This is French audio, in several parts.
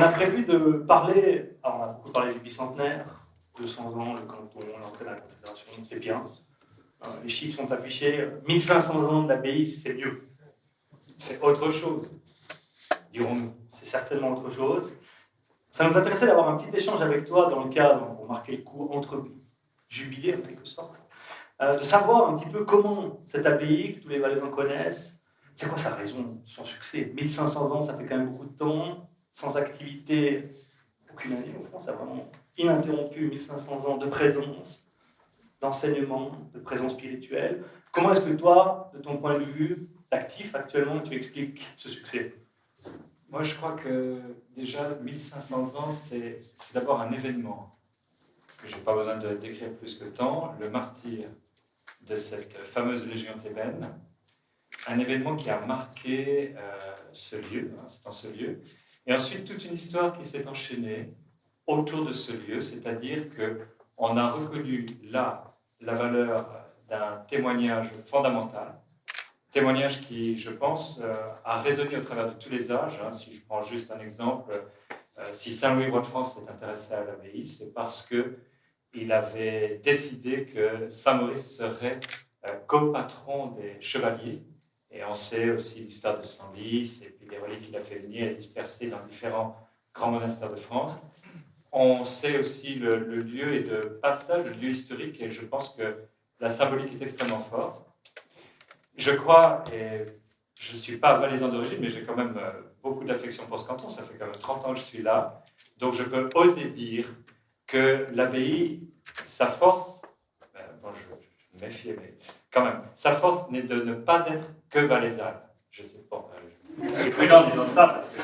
a prévu de parler, alors on a beaucoup parlé du bicentenaire, 200 ans, le canton, l'entrée de la Confédération, c'est bien. Les chiffres sont affichés, 1500 ans de l'abbaye, c'est mieux. C'est autre chose, dirons-nous. C'est certainement autre chose. Ça nous intéressait d'avoir un petit échange avec toi dans le cadre, pour marquer le coup, entre jubilés en quelque sorte, de savoir un petit peu comment cette abbaye, que tous les Valaisans connaissent, c'est quoi sa raison de son succès. 1500 ans, ça fait quand même beaucoup de temps, sans activité, aucune année au fond, ça a vraiment ininterrompu 1500 ans de présence, d'enseignement, de présence spirituelle. Comment est-ce que toi, de ton point de vue actif actuellement, tu expliques ce succès? Moi, je crois que déjà 1500 ans, c'est d'abord un événement que je n'ai pas besoin de décrire plus que tant, le martyre de cette fameuse légion thébaine, un événement qui a marqué ce lieu, c'est dans ce lieu, et ensuite toute une histoire qui s'est enchaînée autour de ce lieu, c'est-à-dire qu'on a reconnu là la valeur d'un témoignage fondamental, témoignage qui, je pense, a résonné au travers de tous les âges. Si je prends juste un exemple, si Saint-Louis, roi de France, s'est intéressé à l'abbaye, c'est parce qu'il avait décidé que Saint-Maurice serait co-patron des chevaliers. Et on sait aussi l'histoire de Senlis, et puis les reliques qu'il a fait venir et disperser dans différents grands monastères de France. On sait aussi le lieu et de passage, le lieu historique, et je pense que la symbolique est extrêmement forte. Je crois, et je ne suis pas valaisan d'origine, mais j'ai quand même beaucoup d'affection pour ce canton, ça fait quand même 30 ans que je suis là, donc je peux oser dire que l'abbaye, sa force, bon, je me méfie, mais quand même, sa force n'est de ne pas être que valaisanne. Je sais pas, je suis prudent en disant ça parce que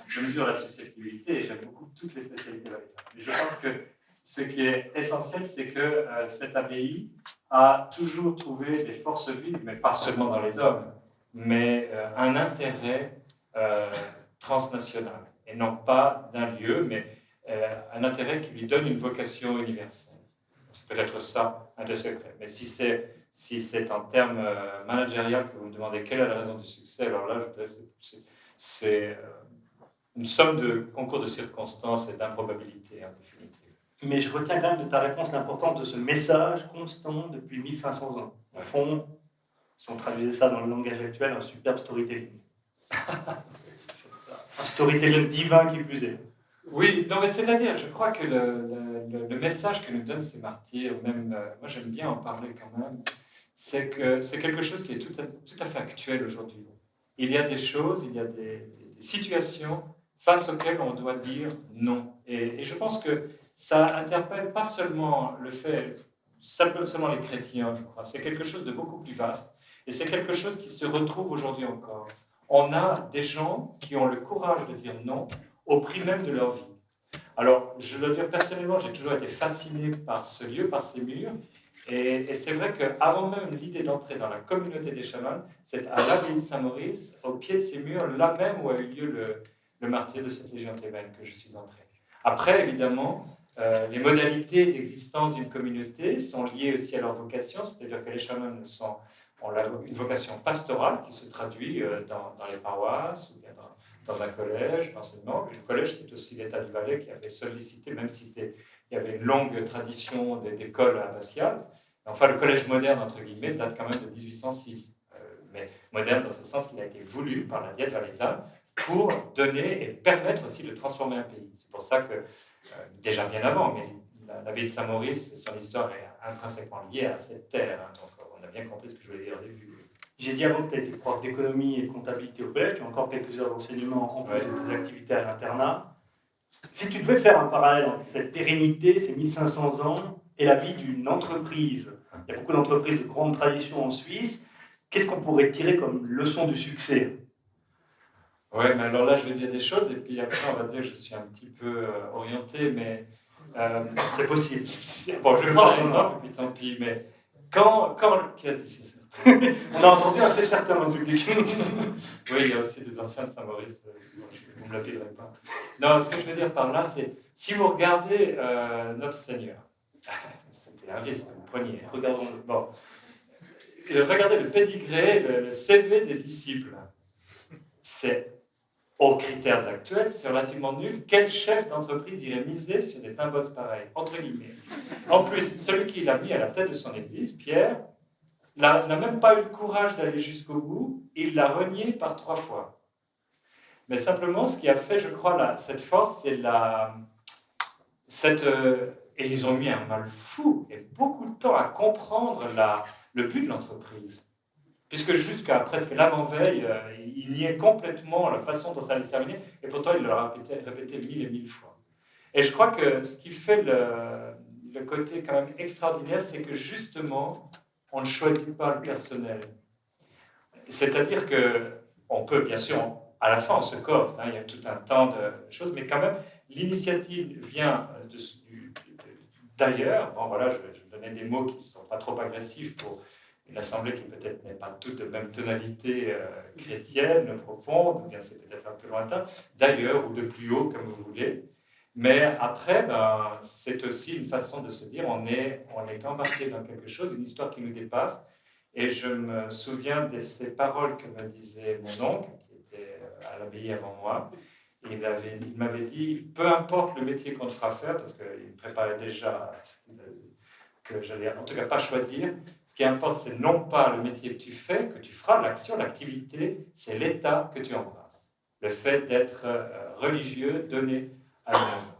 je mesure la susceptibilité et j'aime beaucoup toutes les spécialités valaisannes. Mais je pense que ce qui est essentiel, c'est que cette abbaye a toujours trouvé des forces vives, mais pas seulement dans les hommes, mais un intérêt transnational, et non pas d'un lieu, mais un intérêt qui lui donne une vocation universelle. C'est peut-être ça, un des secrets. Mais si c'est en termes managériels que vous me demandez quelle est la raison du succès, alors là, je dirais que c'est une somme de concours de circonstances et d'improbabilités, en définitive. Mais je retiens quand même de ta réponse l'importance de ce message constant depuis 1500 ans. Au fond, si on traduisait ça dans le langage actuel, un superbe storytelling. Un storytelling divin qui plus est. Oui, non, mais c'est-à-dire, je crois que le message que nous donnent ces martyrs, même, moi j'aime bien en parler quand même, c'est que c'est quelque chose qui est tout à fait actuel aujourd'hui. Il y a des choses, il y a des situations face auxquelles on doit dire non. Et je pense que ça interpelle pas seulement le fait, seulement les chrétiens, je crois. C'est quelque chose de beaucoup plus vaste. Et c'est quelque chose qui se retrouve aujourd'hui encore. On a des gens qui ont le courage de dire non au prix même de leur vie. Alors, je dois dire personnellement, j'ai toujours été fasciné par ce lieu, par ces murs. Et c'est vrai qu'avant même l'idée d'entrer dans la communauté des chamans, c'est à l'abbaye de Saint-Maurice, au pied de ces murs, là même où a eu lieu le martyre de cette légion thébaine, que je suis entré. Après, évidemment, les modalités d'existence d'une communauté sont liées aussi à leur vocation, c'est-à-dire que les chamans ont une vocation pastorale qui se traduit dans les paroisses, ou bien dans un collège d'enseignement. Le collège, c'est aussi l'État du Valais qui avait sollicité, même si il y avait une longue tradition d'école abbatiale. Enfin, le collège moderne, entre guillemets, date quand même de 1806. Mais moderne dans ce sens qu'il a été voulu par la Diète valaisanne pour donner et permettre aussi de transformer un pays. C'est pour ça que, déjà bien avant, mais l'abbaye de Saint-Maurice, son histoire est intrinsèquement liée à cette terre. Donc on a bien compris ce que je voulais dire au début. J'ai dit avant que tu étais prof d'économie et de comptabilité au collège, tu as encore quelques heures d'enseignement en plus de tes activités à l'internat. Si tu devais faire un parallèle entre cette pérennité, ces 1500 ans, et la vie d'une entreprise, il y a beaucoup d'entreprises de grande tradition en Suisse, qu'est-ce qu'on pourrait tirer comme leçon du succès? Oui, mais alors là, je vais dire des choses, et puis après, on va dire que je suis un petit peu orienté, mais c'est possible. Bon, je vais prendre un exemple, et puis tant pis, mais quand qui a dit ça? On a entendu assez certain dans le public. Oui, il y a aussi des anciens de Saint-Maurice, vous ne me l'appellerez pas. Non, ce que je veux dire par là, c'est, si vous regardez notre Seigneur, c'était un risque, vous preniez, regardons-le. Bon. Regardez le pédigré, le CV des disciples. C'est aux critères actuels, c'est relativement nul. Quel chef d'entreprise irait miser sur des timbos pareils, entre guillemets? En plus, celui qui l'a mis à la tête de son église, Pierre, n'a même pas eu le courage d'aller jusqu'au bout, il l'a renié par 3 fois. Mais simplement, ce qui a fait, je crois, cette force, c'est et ils ont mis un mal fou et beaucoup de temps à comprendre le but de l'entreprise. Puisque jusqu'à presque l'avant-veille, il niait complètement la façon dont ça allait se terminer, et pourtant il l'a répété 1000 et 1000 fois. Et je crois que ce qui fait le côté quand même extraordinaire, c'est que justement, on ne choisit pas le personnel. C'est-à-dire qu'on peut, bien sûr, à la fin, on se coopte, il y a tout un temps de choses, mais quand même, l'initiative vient d'ailleurs. Bon, voilà, je vais donner des mots qui ne sont pas trop agressifs pour une assemblée qui peut-être n'est pas toute de même tonalité chrétienne, profonde, ou bien c'est peut-être un peu lointain, d'ailleurs, ou de plus haut, comme vous voulez. Mais après, c'est aussi une façon de se dire, on est embarqué dans quelque chose, une histoire qui nous dépasse. Et je me souviens de ces paroles que me disait mon oncle, qui était à l'abbaye avant moi. Il m'avait dit, peu importe le métier qu'on te fera faire, parce qu'il me préparait déjà que j'allais en tout cas pas choisir, ce qui importe, c'est non pas le métier que tu fais, que tu feras, l'action, l'activité, c'est l'état que tu embrasses. Le fait d'être religieux, donné à la maison.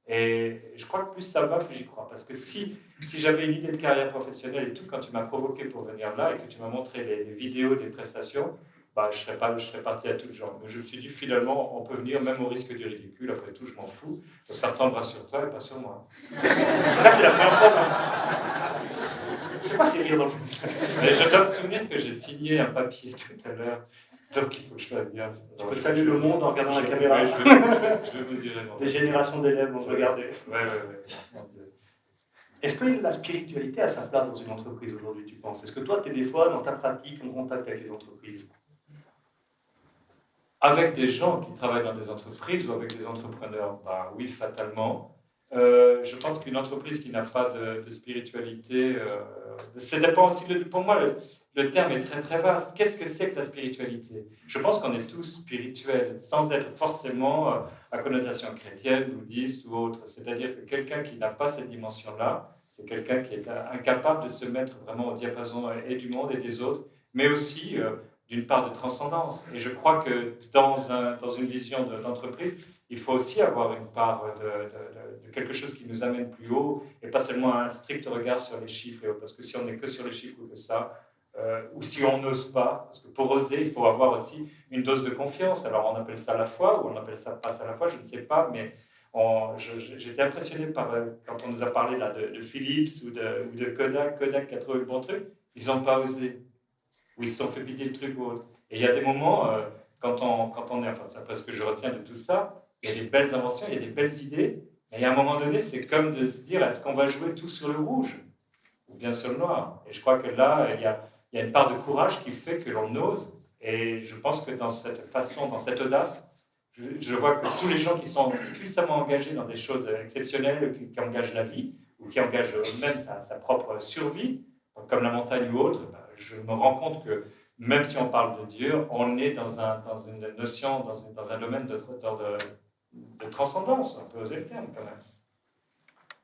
Et je crois que plus ça va, plus j'y crois. Parce que si j'avais une idée de carrière professionnelle et tout, quand tu m'as provoqué pour venir là et que tu m'as montré les vidéos des prestations, je serais parti à toutes jambes. Mais je me suis dit, finalement, on peut venir même au risque du ridicule. Après tout, je m'en fous. Ça retombera sur toi et pas sur moi. Là, c'est la première fois. Je sais pas si rire dans le public. Mais je dois me souvenir que j'ai signé un papier tout à l'heure. Donc il faut que je fasse gaffe. Tu peux saluer le monde en regardant la caméra. Ouais, je vais mesurer. Des générations d'élèves vont te regarder. Ouais. Est-ce que la spiritualité a sa place dans une entreprise aujourd'hui, tu penses? Est-ce que toi, tu es des fois, dans ta pratique, en contact avec les entreprises? Avec des gens qui travaillent dans des entreprises ou avec des entrepreneurs? Oui, fatalement. Je pense qu'une entreprise qui n'a pas de spiritualité, ça dépend aussi. Pour moi, le terme est très très vaste. Qu'est-ce que c'est que la spiritualité? Je pense qu'on est tous spirituels, sans être forcément à connotation chrétienne, bouddhiste ou autre. C'est-à-dire que quelqu'un qui n'a pas cette dimension-là, c'est quelqu'un qui est incapable de se mettre vraiment au diapason et du monde et des autres, mais aussi d'une part de transcendance. Et je crois que dans une vision d'entreprise, il faut aussi avoir une part de quelque chose qui nous amène plus haut et pas seulement un strict regard sur les chiffres. Parce que si on n'est que sur les chiffres ou que ça, ou si on n'ose pas, parce que pour oser, il faut avoir aussi une dose de confiance. Alors on appelle ça la foi ou on appelle ça passe à la foi, je ne sais pas, mais j'étais impressionné par, quand on nous a parlé là, de Philips ou de Kodak qui a trouvé le bon truc, ils n'ont pas osé, ou ils se sont fait piquer le truc ou autre. Et il y a des moments, quand on est, enfin c'est après ce que je retiens de tout ça, il y a des belles inventions, il y a des belles idées, mais à un moment donné, c'est comme de se dire, est-ce qu'on va jouer tout sur le rouge ou bien sur le noir? Et je crois que là, il y a une part de courage qui fait que l'on ose, et je pense que dans cette façon, dans cette audace, je vois que tous les gens qui sont puissamment engagés dans des choses exceptionnelles, qui engagent la vie, ou qui engagent même sa propre survie, comme la montagne ou autre, je me rends compte que même si on parle de Dieu, on est dans une notion, dans un domaine de transcendance, on peut oser le terme quand même.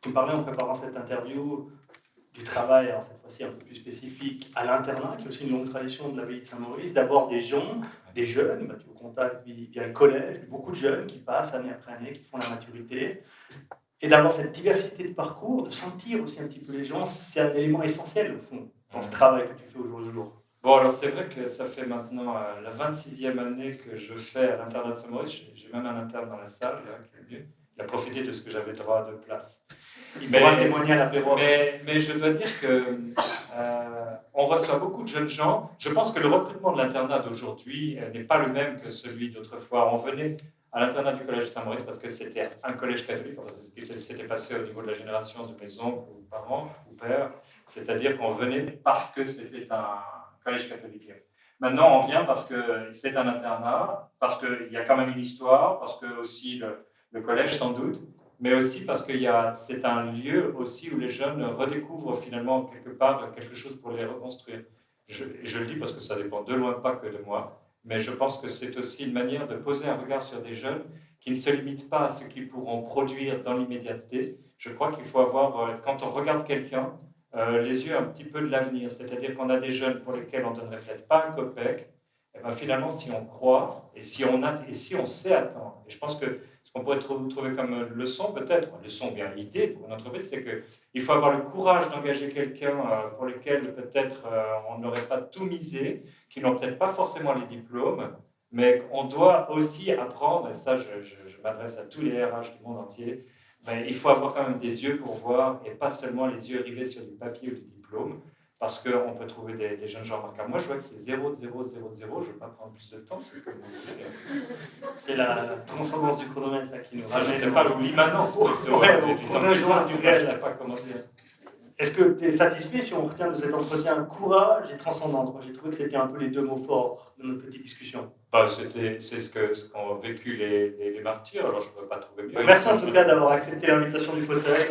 Tu me parlais en préparant cette interview du travail, alors cette fois-ci un peu plus spécifique, à l'internat, qui est aussi une longue tradition de l'abbaye de Saint-Maurice, d'abord des jeunes, tu es au contact via le collège, beaucoup de jeunes qui passent année après année, qui font la maturité, et d'avoir cette diversité de parcours, de sentir aussi un petit peu les gens, c'est un élément essentiel au fond, dans ce travail que tu fais au jour le jour. Bon, alors c'est vrai que ça fait maintenant la 26e année que je fais à l'internat de Saint-Maurice. J'ai même un interne dans la salle là, qui est venu. Il a profité de ce que j'avais droit de place. Il pourra témoigner à l'apéro. Mais je dois dire que on reçoit beaucoup de jeunes gens. Je pense que le recrutement de l'internat d'aujourd'hui n'est pas le même que celui d'autrefois. On venait à l'internat du collège Saint-Maurice parce que c'était un collège catholique. Enfin, c'est ce qui s'était passé au niveau de la génération de mes oncles ou parents ou pères. C'est-à-dire qu'on venait parce que c'était un collège catholique. Maintenant, on vient parce que c'est un internat, parce qu'il y a quand même une histoire, parce que aussi le collège sans doute, mais aussi parce que c'est un lieu aussi où les jeunes redécouvrent finalement quelque part quelque chose pour les reconstruire. Je le dis parce que ça dépend de loin pas que de moi, mais je pense que c'est aussi une manière de poser un regard sur des jeunes qui ne se limitent pas à ce qu'ils pourront produire dans l'immédiateté. Je crois qu'il faut avoir, quand on regarde quelqu'un, les yeux un petit peu de l'avenir. C'est-à-dire qu'on a des jeunes pour lesquels on ne donnerait peut-être pas un copec, et ben finalement, si on croit et si on sait attendre, et je pense que ce qu'on pourrait trouver comme leçon, peut-être, leçon bien idée pour une entreprise, c'est qu'il faut avoir le courage d'engager quelqu'un pour lequel peut-être on n'aurait pas tout misé, qui n'ont peut-être pas forcément les diplômes, mais on doit aussi apprendre, et ça je m'adresse à tous les RH du monde entier, mais il faut avoir quand même des yeux pour voir, et pas seulement les yeux rivés sur du papier ou du diplôme, parce qu'on peut trouver des jeunes gens remarquables. Moi, je vois que c'est 0, 0, 0, 0. Je ne vais pas prendre plus de temps, c'est comme vous voulez. C'est la transcendance du chronomètre là, qui nous ramène. Je ne sais pas, l'immanence. Ouais, du réel, je ne sais pas comment dire. Est-ce que tu es satisfait si on retient de cet entretien courage et transcendance? Moi, j'ai trouvé que c'était un peu les deux mots forts de notre petite discussion. Bah, c'est ce qu'ont vécu les martyrs, alors je ne peux pas trouver mieux. Merci en tout cas d'avoir accepté l'invitation du fauteuil.